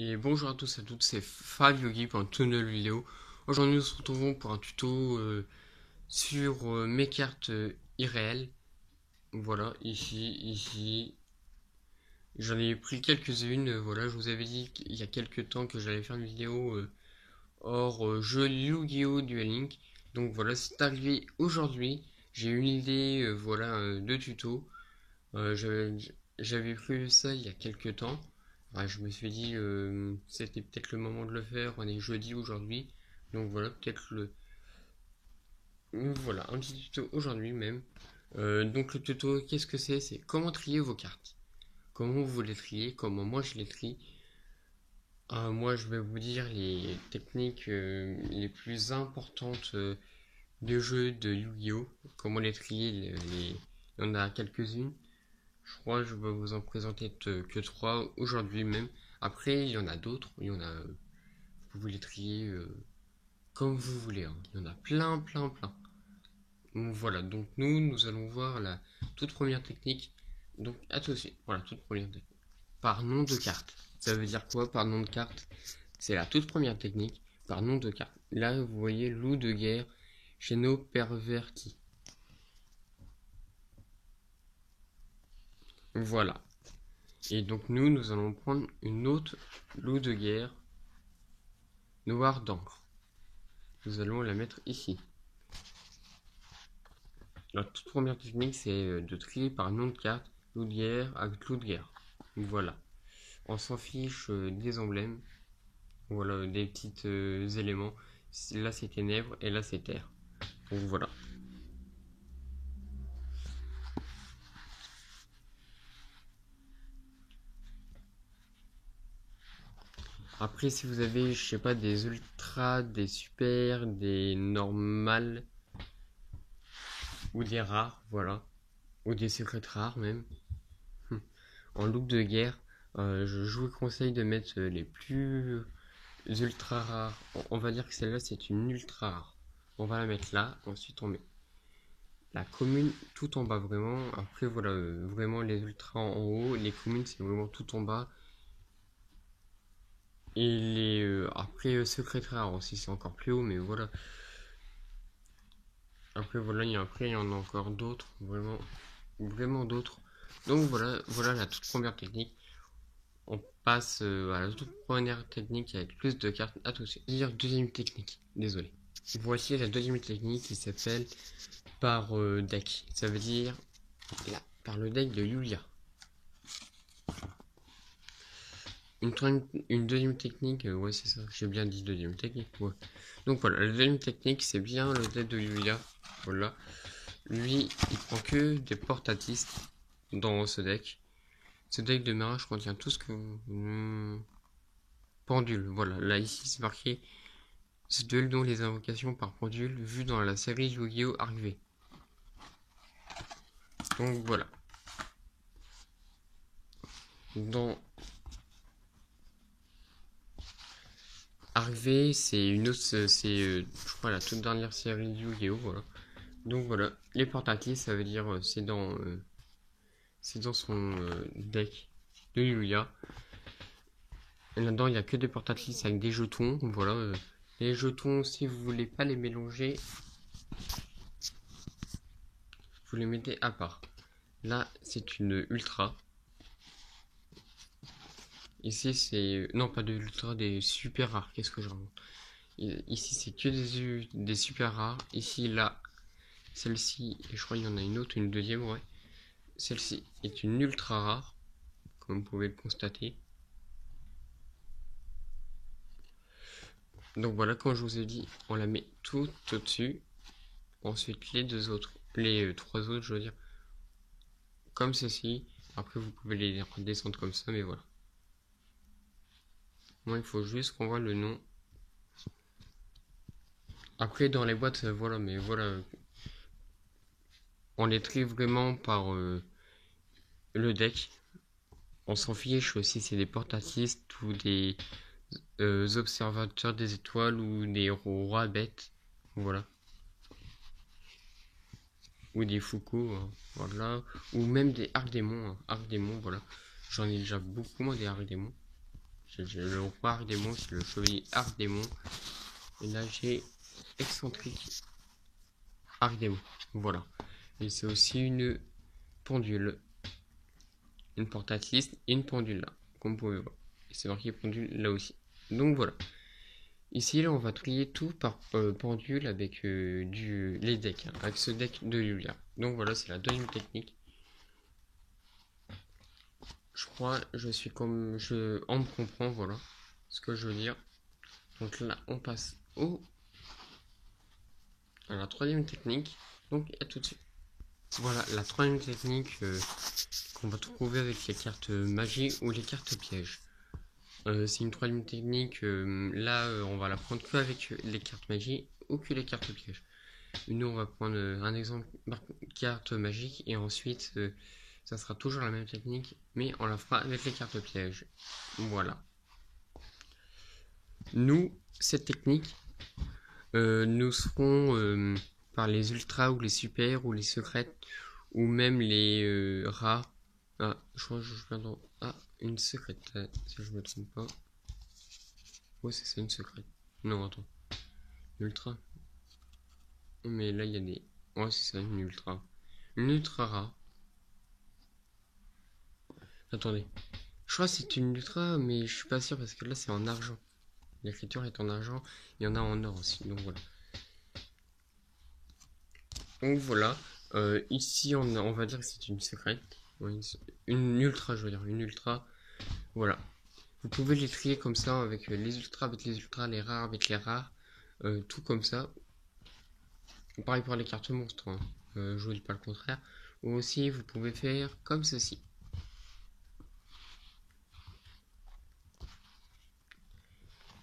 Et bonjour à tous et à toutes, c'est Fabiogi pour une toute nouvelle vidéo. Aujourd'hui nous nous retrouvons pour un tuto sur mes cartes irréelles. Voilà, ici, j'en ai pris quelques-unes. Voilà, je vous avais dit il y a quelques temps que j'allais faire une vidéo hors jeu Yu-Gi-Oh! Duel Link. Donc voilà, c'est arrivé aujourd'hui. J'ai une idée voilà, de tuto. J'avais prévu ça il y a quelques temps. Ouais, je me suis dit c'était peut-être le moment de le faire. On est jeudi aujourd'hui. Donc voilà, peut-être le. Voilà, un petit tuto aujourd'hui même. Donc le tuto, qu'est-ce que c'est? C'est comment trier vos cartes. Comment vous les triez, comment moi je les trie. Moi je vais vous dire les techniques les plus importantes de jeu de Yu-Gi-Oh! Comment les trier, il y en a quelques-unes. Je crois que je vais vous en présenter que trois aujourd'hui même. Après, il y en a d'autres. Il y en a. Vous pouvez les trier comme vous voulez, hein. Il y en a plein. Donc voilà. Donc nous allons voir la toute première technique. Donc à tout de suite. Voilà, toute première technique. Par nom de carte. Ça veut dire quoi par nom de carte? C'est la toute première technique par nom de carte. Là, vous voyez loup de guerre chez nos pervertis. Voilà. Et donc nous allons prendre une autre loup de guerre noir d'encre. Nous allons la mettre ici. La toute première technique, c'est de trier par nom de carte, loup de guerre avec loup de guerre. Voilà. On s'en fiche des emblèmes. Voilà, des petits éléments. Là, c'est ténèbres et là, c'est terre. Donc voilà. Après, si vous avez, je sais pas, des ultras, des super, des normales ou des rares, voilà. Ou des secrets rares même. En loup de guerre, je vous conseille de mettre les plus ultra rares. On va dire que celle-là, c'est une ultra rare. On va la mettre là. Ensuite, on met la commune tout en bas, vraiment. Après, voilà, vraiment les ultras en haut. Les communes, c'est vraiment tout en bas. Et les après, secret rare aussi, c'est encore plus haut, mais voilà. Après, voilà, après, il y en a encore d'autres. Vraiment d'autres. Donc voilà la toute première technique. On passe à la toute première technique avec plus de cartes. À tout de suite. Dire deuxième technique. Désolé. Voici la deuxième technique qui s'appelle par deck. Ça veut dire là, par le deck de Yulia. Une deuxième technique, ouais c'est ça, j'ai bien dit deuxième technique, ouais. Donc voilà, la deuxième technique c'est bien le deck de Yulia. Voilà. Lui, il prend que des portatistes dans ce deck. Ce deck de mirage contient tout ce que pendule, voilà. Là ici c'est marqué ce duel dont les invocations par pendule vues dans la série Yu-Gi-Oh! Arrivée. Donc voilà. Dans Arrivé, c'est une autre, je crois, la toute dernière série du Yu-Gi-Oh! Voilà. Donc voilà, les portatifs, ça veut dire c'est dans son deck de Yuya. Et là-dedans, il n'y a que des portatifs avec des jetons. Voilà, les jetons, si vous voulez pas les mélanger, vous les mettez à part. Là, c'est une ultra. Ici, c'est non pas de ultra, des super rares. Qu'est-ce que je raconte? Ici, c'est que des super rares. Ici, là, celle-ci, et je crois qu'il y en a une autre, une deuxième, ouais. Celle-ci est une ultra rare, comme vous pouvez le constater. Donc voilà, quand je vous ai dit, on la met tout au-dessus. Ensuite, les deux autres, les trois autres, je veux dire, comme ceci. Après, vous pouvez les redescendre comme ça, mais voilà. Moi, il faut juste qu'on voit le nom. Après, dans les boîtes, voilà, mais voilà. On les trie vraiment par le deck. On s'en fiche si c'est des portatistes ou des observateurs des étoiles ou des rois bêtes. Voilà. Ou des Foucault, hein, voilà. Ou même des arcs démons, hein, arcs démons, voilà. J'en ai déjà beaucoup moins des arcs démons. J'ai le roi Ardémon, c'est le chevalier Ardémon. Et là j'ai excentrique Ardémon. Voilà. Et c'est aussi une pendule. Une portatrice et une pendule là, comme vous pouvez voir. Et c'est marqué pendule là aussi. Donc voilà. Ici là on va trier tout par pendule avec les decks, hein, avec ce deck de Yulia. Donc voilà, c'est la deuxième technique. Je crois, je suis comme on me comprend, voilà ce que je veux dire. Donc là on passe à la troisième technique. Donc à tout de suite. Voilà la troisième technique qu'on va trouver avec les cartes magie ou les cartes pièges. C'est une troisième technique. Là, on va la prendre que avec les cartes magie ou que les cartes pièges. Nous, on va prendre un exemple par carte magique et ensuite, ça sera toujours la même technique, mais on la fera avec les cartes pièges. Voilà. Nous, cette technique, nous serons par les ultras ou les super ou les secrètes ou même les rares. Ah, je crois que je viens dans... Ah, une secrète, si je me trompe pas. Ouais, c'est ça, une secrète. Non, attends. Ultra. Mais là, il y a des... Ouais, c'est ça, une ultra. Une ultra rare. Attendez. Je crois que c'est une ultra, mais je suis pas sûr parce que là, c'est en argent. L'écriture est en argent. Il y en a en or aussi. Donc voilà. Donc voilà. Ici, on va dire que c'est une secrète. Ouais, une ultra, je veux dire. Une ultra. Voilà. Vous pouvez les trier comme ça avec les ultras, avec les ultras, les rares, avec les rares. Tout comme ça. Pareil pour les cartes monstres, hein. Je vous dis pas le contraire. Ou aussi, vous pouvez faire comme ceci.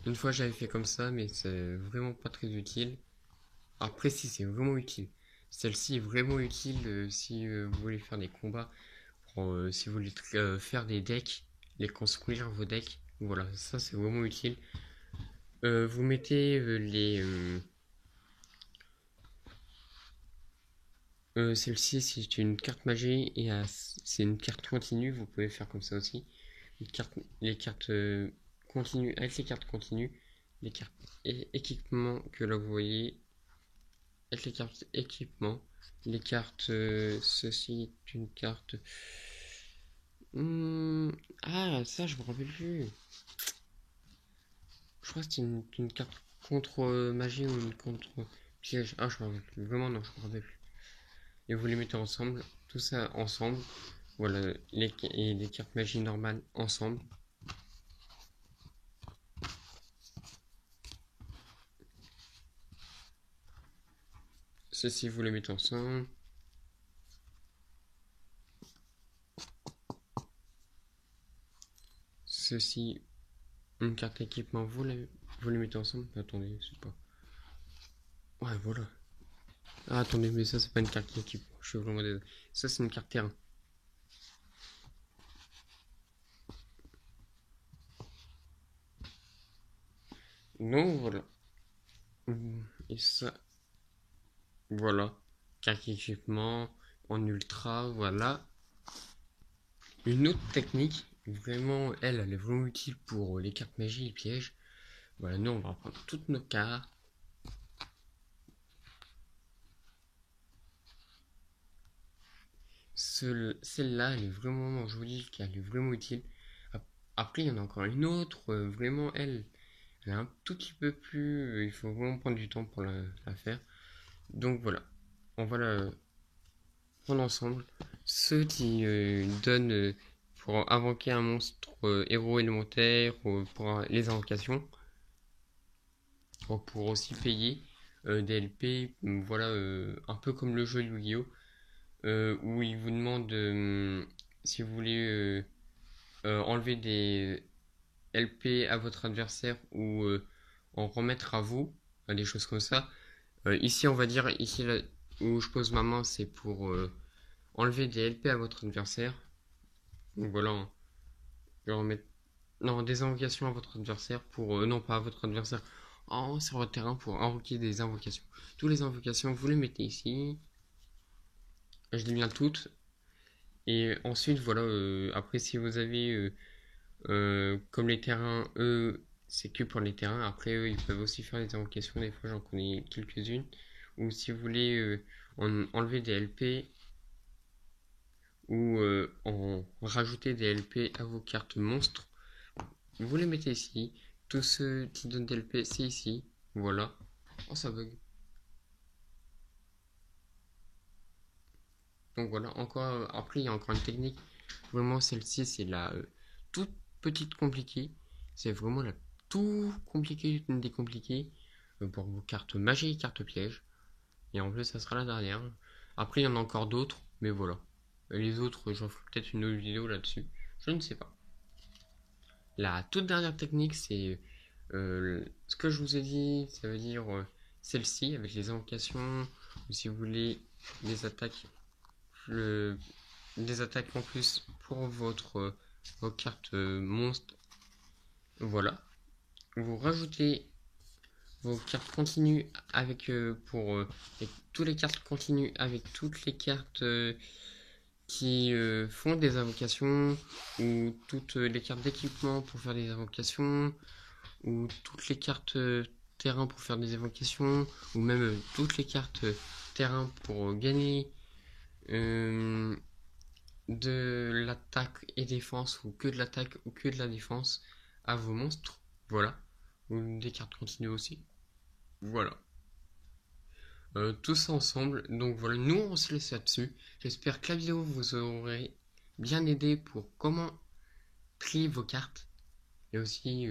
Une fois, j'avais fait comme ça, mais c'est vraiment pas très utile. Après, si c'est vraiment utile. Celle-ci est vraiment utile si vous voulez faire des combats, si vous voulez faire des decks, les construire vos decks. Voilà, ça c'est vraiment utile. Vous mettez celle-ci, c'est une carte magie et c'est une carte continue. Vous pouvez faire comme ça aussi. Les cartes continues, avec les cartes continues, les cartes équipement que là vous voyez, avec les cartes équipement, les cartes, ceci est une carte. Ah, ça je me rappelle plus. Je crois que c'est une carte contre magie ou une contre piège. Ah, je me rappelle plus. Vraiment, non, je me rappelle plus. Et vous les mettez ensemble, tout ça ensemble. Voilà, et les cartes magie normales ensemble. Ceci, vous les mettez ensemble. Ceci, une carte équipement, vous les mettez ensemble. Attendez, c'est pas. Ouais, voilà. Ah, attendez, mais ça, c'est pas une carte équipement. Je suis vraiment désolé. Ça, c'est une carte terrain. Non, voilà. Et ça, voilà. Carte équipement en ultra, voilà. Une autre technique, vraiment, elle est vraiment utile pour les cartes magie et pièges. Voilà, nous, on va prendre toutes nos cartes. Celle-là, elle est vraiment, je vous dis qu'elle est vraiment utile. Après, il y en a encore une autre, vraiment, elle est un tout petit peu plus. Il faut vraiment prendre du temps pour la faire. Donc voilà, on va la prendre ensemble. Ceux qui donnent pour invoquer un monstre héros élémentaire ou pour les invocations, pour aussi payer des LP, voilà, un peu comme le jeu Yu-Gi-Oh! Où il vous demande si vous voulez enlever des LP à votre adversaire ou en remettre à vous, des choses comme ça. Ici, on va dire, ici là, où je pose ma main, c'est pour enlever des LP à votre adversaire. Donc voilà, hein. Je vais remettre. Non, des invocations à votre adversaire pour. Non, pas à votre adversaire. Sur votre terrain pour invoquer des invocations. Toutes les invocations, vous les mettez ici. Je dis bien toutes. Et ensuite, voilà, après, si vous avez Comme les terrains, eux, c'est que pour les terrains. Après, eux, ils peuvent aussi faire des invocations. Des fois, j'en connais quelques-unes. Ou si vous voulez enlever des LP ou en rajouter des LP à vos cartes monstres, vous les mettez ici. Tous ceux qui donnent des LP, c'est ici. Voilà. Oh, ça bug. Donc voilà, encore, après, il y a encore une technique. Vraiment, celle-ci, c'est la toute petite compliquée. C'est vraiment la tout compliquée, une des compliquées pour vos cartes magie et cartes pièges. Et en plus, ça sera la dernière. Après, il y en a encore d'autres, mais voilà. Les autres, j'en ferai peut-être une autre vidéo là-dessus. Je ne sais pas. La toute dernière technique, c'est ce que je vous ai dit, ça veut dire celle-ci avec les invocations, ou si vous voulez, les attaques, le, des attaques en plus pour vos cartes monstres. Voilà. Vous rajoutez vos cartes continues avec tous les cartes continues avec toutes les cartes qui font des invocations ou toutes les cartes d'équipement pour faire des invocations ou toutes les cartes terrain pour faire des invocations ou même toutes les cartes terrain pour gagner euh, de l'attaque et défense ou que de l'attaque ou que de la défense à vos monstres. Voilà. Ou des cartes continues aussi. Voilà. Tout ça ensemble. Donc voilà, nous on se laisse là-dessus. J'espère que la vidéo vous aurait bien aidé pour comment trier vos cartes et aussi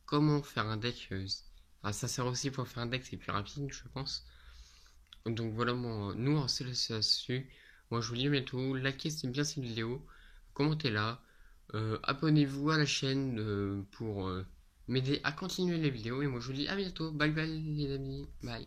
comment faire un deck. Enfin, ça sert aussi pour faire un deck, c'est plus rapide, je pense. Donc voilà, nous on se laisse là-dessus. Moi je vous dis à bientôt. Likez si bien cette vidéo, commentez-la, abonnez-vous à la chaîne pour m'aider à continuer les vidéos. Et moi je vous dis à bientôt. Bye bye les amis. Bye.